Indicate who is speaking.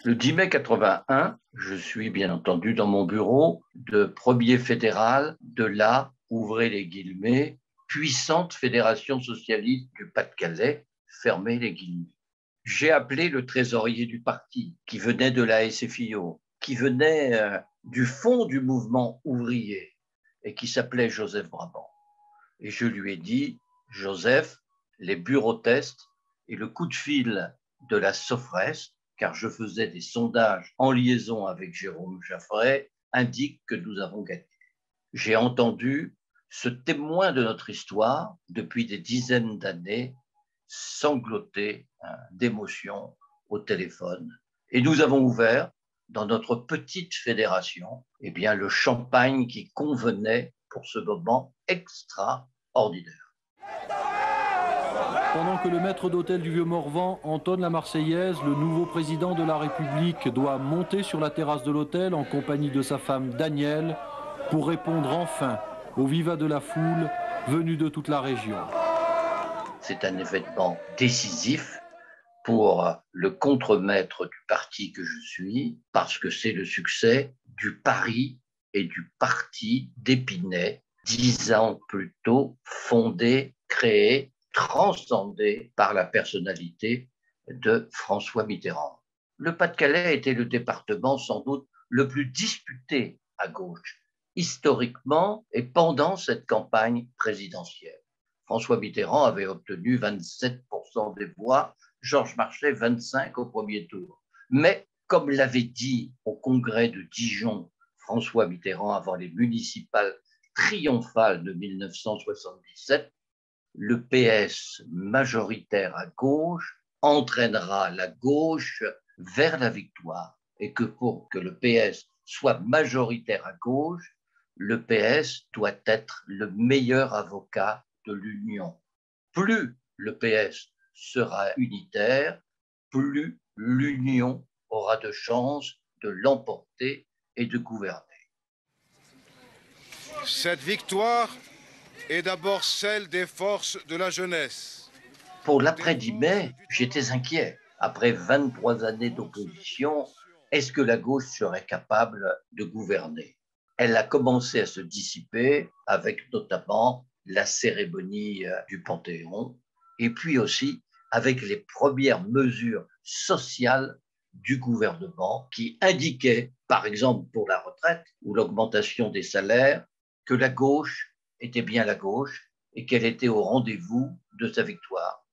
Speaker 1: Le 10 mai 81, je suis bien entendu dans mon bureau de premier fédéral de la, ouvrez les guillemets, puissante fédération socialiste du Pas-de-Calais, fermez les guillemets. J'ai appelé le trésorier du parti, qui venait de la SFIO, qui venait du fond du mouvement ouvrier et qui s'appelait Joseph Brabant. Et je lui ai dit, Joseph, les bureaux tests et le coup de fil de la Sofres, car je faisais des sondages en liaison avec Jérôme Jaffray, indiquent que nous avons gagné. J'ai entendu ce témoin de notre histoire depuis des dizaines d'années sangloter d'émotion au téléphone. Et nous avons ouvert, dans notre petite fédération, le champagne qui convenait pour ce moment extraordinaire.
Speaker 2: Pendant que le maître d'hôtel du Vieux-Morvan entonne la Marseillaise, le nouveau président de la République doit monter sur la terrasse de l'hôtel en compagnie de sa femme Danielle pour répondre enfin au vivat de la foule venue de toute la région.
Speaker 1: C'est un événement décisif pour le contremaître du parti que je suis, parce que c'est le succès du pari et du parti d'Épinay, 10 ans plus tôt, fondé, créé, transcendé par la personnalité de François Mitterrand. Le Pas-de-Calais était le département sans doute le plus disputé à gauche, historiquement et pendant cette campagne présidentielle. François Mitterrand avait obtenu 27% des voix, Georges Marchais 25 au premier tour. Mais comme l'avait dit au congrès de Dijon François Mitterrand avant les municipales triomphales de 1977, le PS majoritaire à gauche entraînera la gauche vers la victoire et que pour que le PS soit majoritaire à gauche, le PS doit être le meilleur avocat de l'Union. Plus le PS sera unitaire, plus l'Union aura de chances de l'emporter et de gouverner.
Speaker 3: Cette victoire est d'abord celle des forces de la jeunesse.
Speaker 1: Pour l'après-10 mai, j'étais inquiet. Après 23 années d'opposition, est-ce que la gauche serait capable de gouverner? Elle a commencé à se dissiper avec notamment la cérémonie du Panthéon et puis aussi avec les premières mesures sociales du gouvernement qui indiquaient, par exemple pour la retraite ou l'augmentation des salaires, que la gauche était bien la gauche et qu'elle était au rendez-vous de sa victoire.